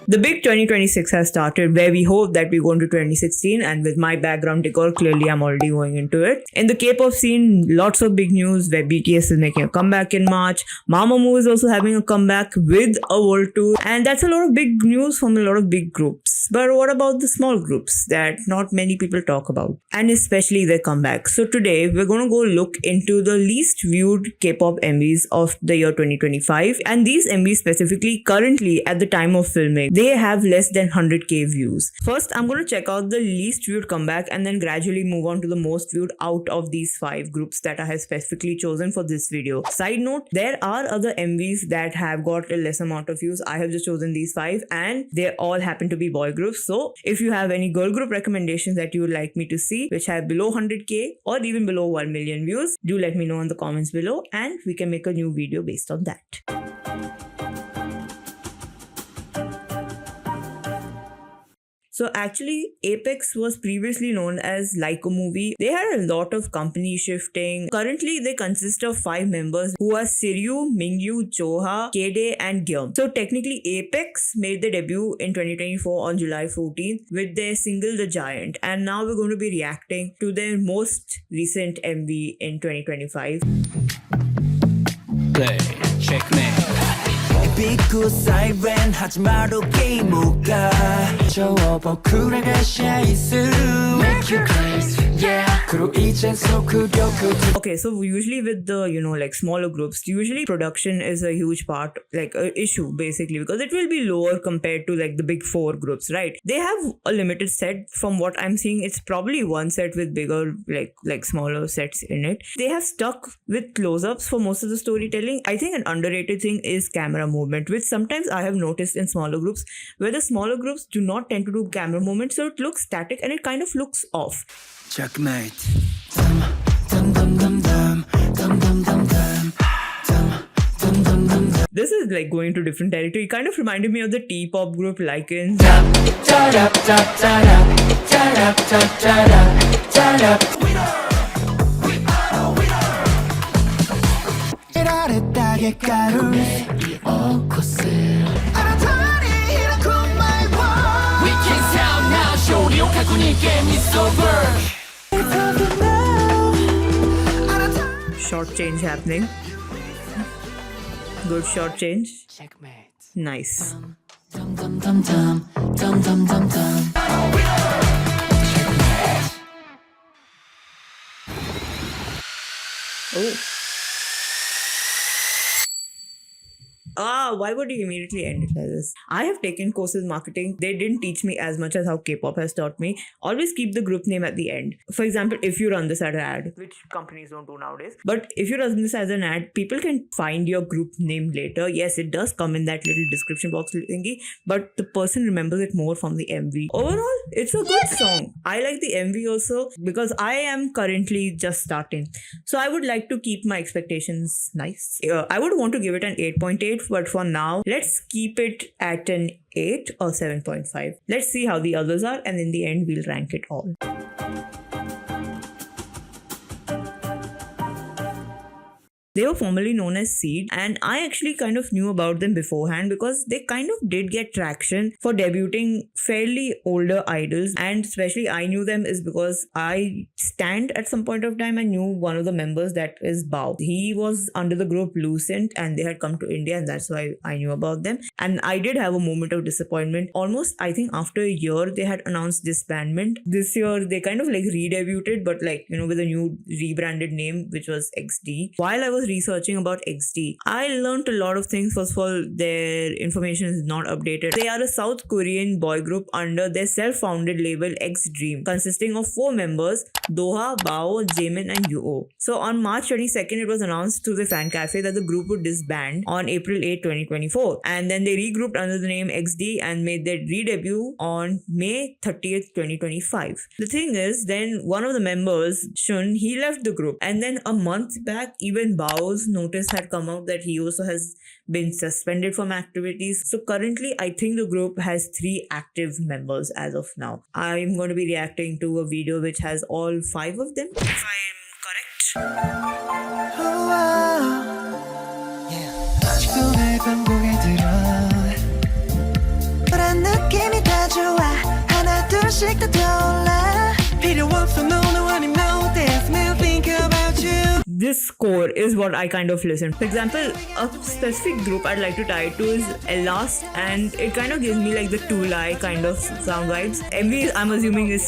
The big 2026 has started, where we hope that we go into 2016, and with my background decor, clearly I'm already going into it. In the K-pop scene, lots of big news where BTS is making a comeback in March. Mamamoo is also having a comeback with a world tour, and that's a lot of big news from a lot of big groups. But what about the small groups that not many people talk about, and especially their comeback? So today we're going to go look into the least viewed K-pop MVs of the year 2025, and these MVs specifically currently at the time of filming, they have less than 100k views. First, I'm going to check out the least viewed comeback and then gradually move on to the most viewed out of these 5 groups that I have specifically chosen for this video. Side note, there are other MVs that have got a less amount of views. I have just chosen these 5 and they all happen to be boy groups. So if you have any girl group recommendations that you would like me to see which have below 100k or even below 1 million views, do let me know in the comments below and we can make a new video based on that. So actually, Apex was previously known as Like a Movie. They had a lot of company shifting. Currently, they consist of 5 members who are Siryu, Mingyu, Choha, Kede and Gyum. So technically, Apex made their debut in 2024 on July 14th with their single The Giant. And now we're going to be reacting to their most recent MV in 2025. Play, checkmate. 비고 사이렌 하지 마도 게임우가 저어버 쿨하게 샤이스 Make you crazy, yeah 그로 이젠 소크려그 Okay, so usually with the, like smaller groups, usually production is a huge part, like a issue basically, because it will be lower compared to like the big 4 groups, right? They have a limited set. From what I'm seeing, it's probably one set with bigger, like smaller sets in it. They have stuck with close-ups for most of the storytelling. I think an underrated thing is camera movement, which sometimes I have noticed in smaller groups, where the smaller groups do not tend to do camera movement, so it looks static and it kind of looks off. Checkmate dum dum dum dum dum dum dum dum dum dum dum. This is like going to different territory. It kind of reminded me of the T-pop group Lycans. Short change happening. Good short change. Checkmate. Nice. Dum dum dum dum dum dum dum dum. Oh. Why would you immediately end it like this? I have taken courses in marketing. They didn't teach me as much as how K-pop has taught me. Always keep the group name at the end. For example, if you run this as an ad, which companies don't do nowadays, but if you run this as an ad, people can find your group name later. Yes, it does come in that little description box thingy, but the person remembers it more from the MV. Overall, it's a good song. I like the MV also because I am currently just starting. So I would like to keep my expectations nice. I would want to give it an 8.8, but for now, let's keep it at an 8 or 7.5. Let's see how the others are, and in the end, we'll rank it all. They were formerly known as Seed, and I actually kind of knew about them beforehand because they kind of did get traction for debuting fairly older idols, and especially I knew them is because I stand at some point of time I knew one of the members, that is Bao. He was under the group Lucent and they had come to India, and that's why I knew about them. And I did have a moment of disappointment. Almost, I think after a year they had announced disbandment. This year they kind of like re-debuted, but like, with a new rebranded name, which was XD. While I was researching about XD, I learned a lot of things. First of all, their information is not updated. They are a South Korean boy group under their self-founded label X Dream, consisting of 4 members: Doha, Bao, Jaemin and Yoo. So on March 22nd, it was announced through the fan cafe that the group would disband on April 8, 2024. And then they regrouped under the name XD and made their re-debut on May 30th, 2025. The thing is, then one of the members, Shun, he left the group. And then a month back, even Bao's notice had come out that he also has been suspended from activities. So currently, I think the group has 3 active members as of now. I'm going to be reacting to a video which has all 5 of them, if I'm correct. 아직도 내 방송에 들어 아직도 떠올라 필요 없어 no no 아님 no dance me think about you This score is what I kind of listen. For example, a specific group I'd like to tie it to is Elast, and it kind of gives me like the Tulai kind of sound vibes. MV, I'm assuming, is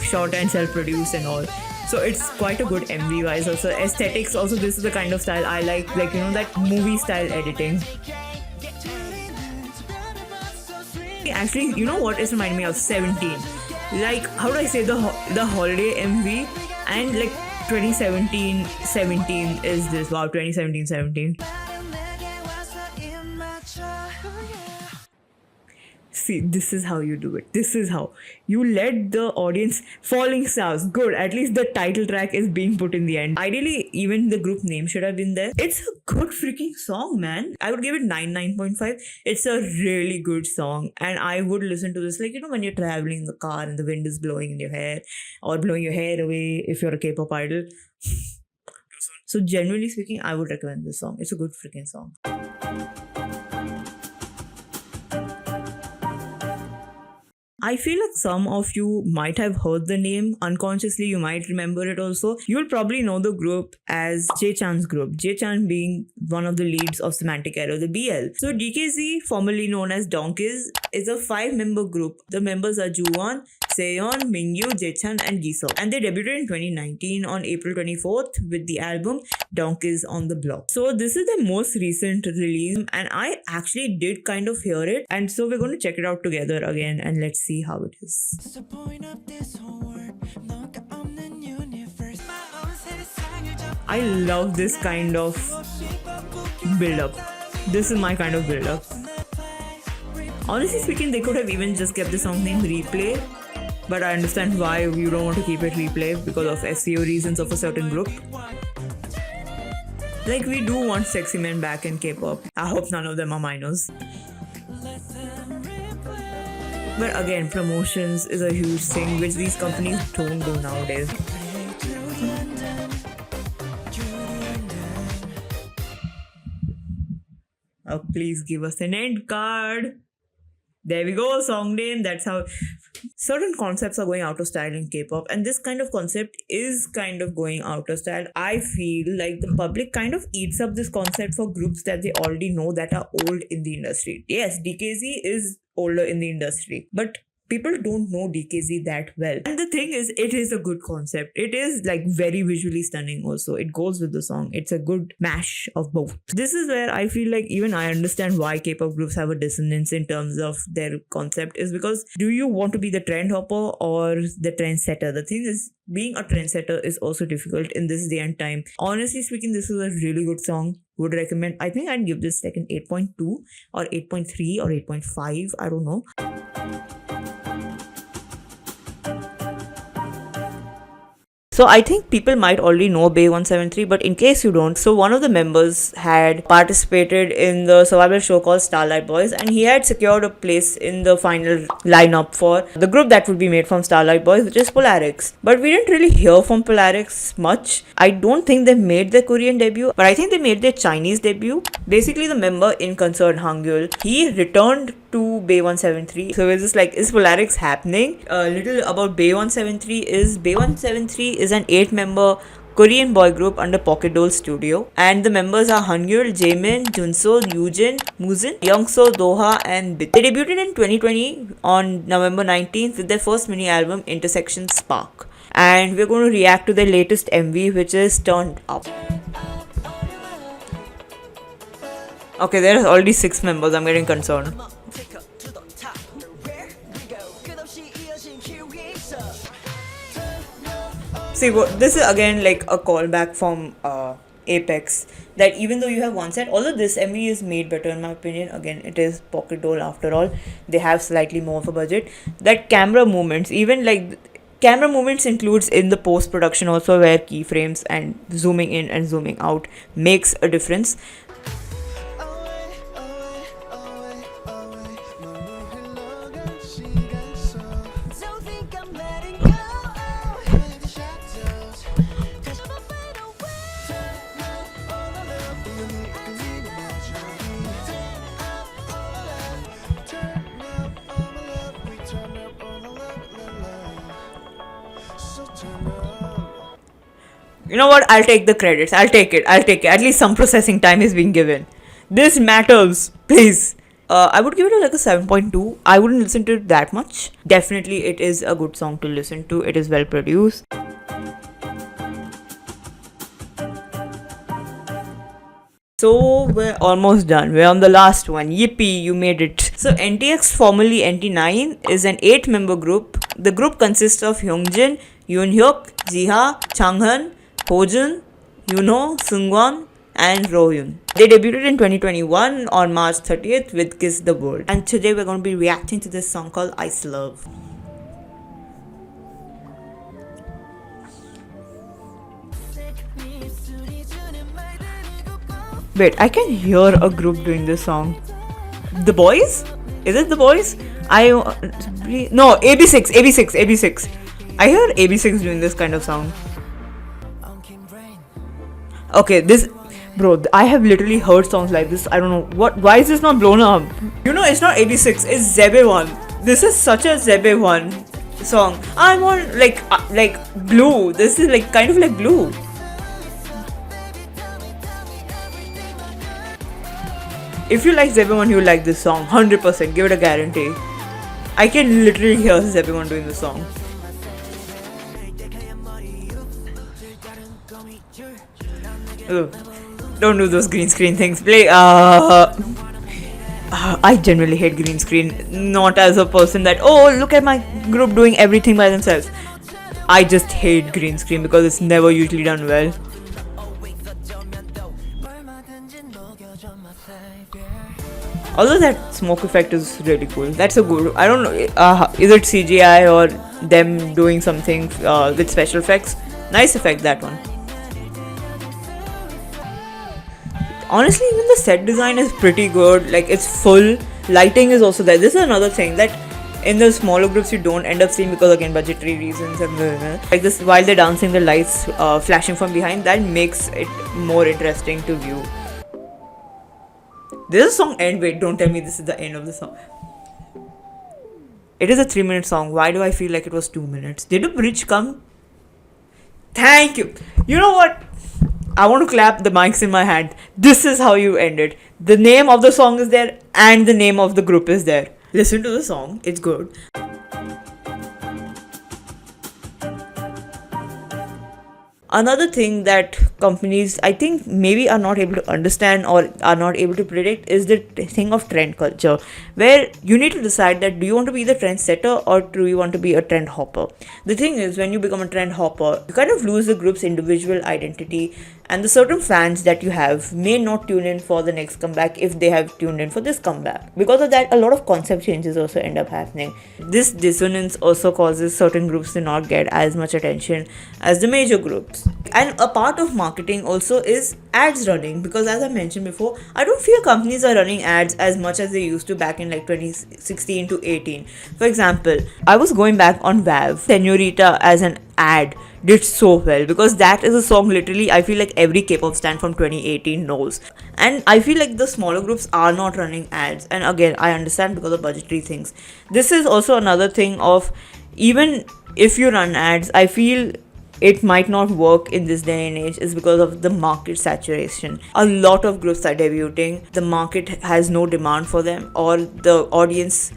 short and self-produced and all. So it's quite a good MV wise. Also aesthetics. Also, this is the kind of style I like that movie style editing. Actually, you know what is reminding me of 17. Like, how do I say the holiday MV and like 2017 17 is this. Wow, 2017 17. See, this is how you do it. This is how you let the audience. Falling Stars, good. At least the title track is being put in the end. Ideally, even the group name should have been there. It's a good freaking song, man. I would give it 9.5. It's a really good song, and I would listen to this when you're traveling in the car and the wind is blowing in your hair or blowing your hair away if you're a K-pop idol. So generally speaking, I would recommend this song. It's a good freaking song. I feel like some of you might have heard the name. Unconsciously, you might remember it also. You'll probably know the group as Jae-chan's group. Jae-chan being one of the leads of Semantic Error, the BL. So DKZ, formerly known as Donkeys, is a 5-member group. The members are Joowon, Seyeon, Mingyu, Jae-chan and Jisoo. And they debuted in 2019 on April 24th with the album Donkeys on the Block. So this is the most recent release, and I actually did kind of hear it. And so we're going to check it out together again and let's see how it is. I love this kind of build-up. This is my kind of build-up. Honestly speaking, they could have even just kept the song name Replay, but I understand why you don't want to keep it Replay because of SEO reasons of a certain group. Like, we do want sexy men back in K-pop. I hope none of them are minors. But again, promotions is a huge thing which these companies don't do nowadays. Oh, please give us an end card. There we go, song name. That's how certain concepts are going out of style in K-pop, and this kind of concept is kind of going out of style. I feel like the public kind of eats up this concept for groups that they already know that are old in the industry. Yes, DKZ is older in the industry, but people don't know DKZ that well. And the thing is, it is a good concept. It is like very visually stunning also. It goes with the song. It's a good mash of both. This is where I feel like even I understand why K-pop groups have a dissonance in terms of their concept, is because do you want to be the trend hopper or the trendsetter? The thing is, being a trendsetter is also difficult in this day and time. Honestly speaking, this is a really good song. Would recommend. I think I'd give this like an 8.2 or 8.3 or 8.5. I don't know. So I think people might already know BAE173, but in case you don't, so one of the members had participated in the survival show called Starlight Boys, and he had secured a place in the final lineup for the group that would be made from Starlight Boys, which is Polarix. But we didn't really hear from Polarix much. I don't think they made their Korean debut, but I think they made their Chinese debut. Basically, the member in concern, Hangul, he returned to BAE173. So it's just like, is Polarix happening? A little about BAE173 is BAE173 is an 8-member Korean boy group under Pocket Doll Studio, and the members are Hangul, Jaemin, Junso, Yoojin, Muzin, Youngso, Doha and Bit. They debuted in 2020 on November 19th with their first mini album Intersection Spark, and we're going to react to their latest MV, which is Turned Up. Okay, there are already 6 members. I'm getting concerned. See, this is again like a callback from Apex, that even though you have one set, although this MV is made better in my opinion, again it is Pocket Doll after all, they have slightly more of a budget, that camera movements, even like camera movements includes in the post-production also, where keyframes and zooming in and zooming out makes a difference. You know what? I'll take the credits. I'll take it. At least some processing time is being given. This matters. Please. I would give it like a 7.2. I wouldn't listen to it that much. Definitely, it is a good song to listen to. It is well produced. So we're almost done. We're on the last one. Yippee, you made it. So NTX, formerly NT9, is an 8-member group. The group consists of Hyungjin, Yoonhyuk, Jiha, Changhan, Hojun, Yunho, Sungwon, and Rohyun. They debuted in 2021 on March 30th with Kiss the World. And today we're going to be reacting to this song called Ice Love. Wait, I can hear a group doing this song. The Boys? Is it The Boys? No, AB6. I hear AB6 doing this kind of song. Okay, bro, I have literally heard songs like this. I don't know why is this not blown up? You know, it's not AB6, it's ZEBE1. This is such a ZEBE1 song. I'm on like Blue. This is like kind of like Blue. If you like ZEBE1, you'll like this song. 100%. Give it a guarantee. I can literally hear ZEBE1 doing this song. Ugh. Don't do those green screen things. I generally hate green screen. Not as a person that, oh, look at my group doing everything by themselves. I just hate green screen because it's never usually done well. Although that smoke effect is really cool. That's a good, I don't know, is it CGI or them doing something with special effects? Nice effect, that one. Honestly, even the set design is pretty good. Like, it's full. Lighting is also there. This is another thing that in the smaller groups you don't end up seeing because, again, budgetary reasons and like this, while they're dancing, the lights flashing from behind, that makes it more interesting to view. This song end. Wait, don't tell me this is the end of the song. It is a 3-minute song. Why do I feel like it was 2 minutes? Did a bridge come? Thank you. You know what? I want to clap the mics in my hand. This is how you end it. The name of the song is there and the name of the group is there. Listen to the song. It's good. Another thing that companies, I think, maybe are not able to understand or are not able to predict is the thing of trend culture, where you need to decide that do you want to be the trendsetter or do you want to be a trend hopper. The thing is, when you become a trend hopper, you kind of lose the group's individual identity, and the certain fans that you have may not tune in for the next comeback if they have tuned in for this comeback. Because of that, a lot of concept changes also end up happening. This dissonance also causes certain groups to not get as much attention as the major groups. And a part of marketing also is ads running, because as I mentioned before, I don't feel companies are running ads as much as they used to back in like 2016 to 18. For example, I was going back on Valve, Senorita as an ad did so well, because that is a song literally I feel like every K-pop stan from 2018 knows. And I feel like the smaller groups are not running ads, and again, I understand because of budgetary things. This is also another thing of, even if you run ads, I feel it might not work in this day and age is because of the market saturation. A lot of groups are debuting, the market has no demand for them, or the audience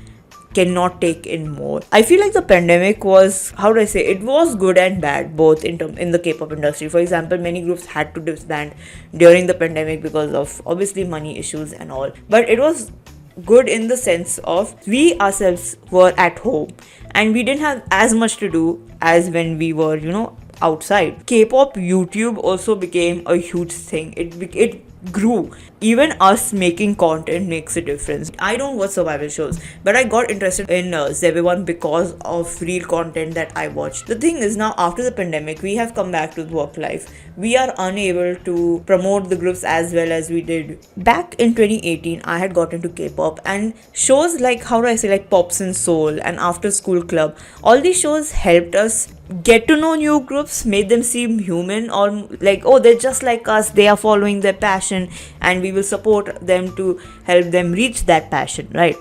cannot take in more. I feel like the pandemic was, how do I say, it was good and bad both in the K-pop industry. For example, many groups had to disband during the pandemic because of obviously money issues and all, but it was good in the sense of we ourselves were at home and we didn't have as much to do as when we were, outside. K-pop YouTube also became a huge thing. It grew. Even us making content makes a difference. I don't watch survival shows, but I got interested in ZEBE1 because of real content that I watched. The thing is, now after the pandemic, we have come back to work life. We are unable to promote the groups as well as we did. Back in 2018, I had got into K-pop, and shows like, like Pops and Soul and After School Club, all these shows helped us get to know new groups, made them seem human, or like, oh, they're just like us, they are following their passion and we will support them to help them reach that passion, right?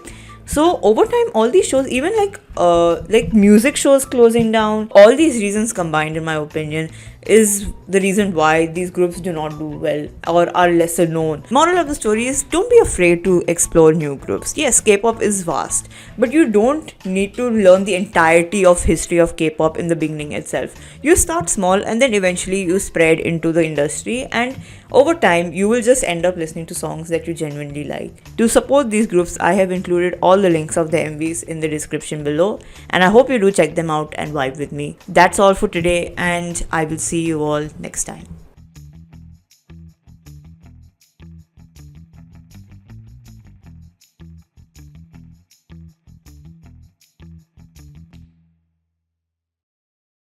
So over time, all these shows, even like music shows closing down, all these reasons combined, in my opinion, is the reason why these groups do not do well or are lesser known. Moral of the story is, don't be afraid to explore new groups. Yes, K-pop is vast, but you don't need to learn the entirety of history of K-pop in the beginning itself. You start small and then eventually you spread into the industry, and over time you will just end up listening to songs that you genuinely like. To support these groups, I have included all the links of the MVs in the description below, and I hope you do check them out and vibe with me. That's all for today, and I will see you all next time.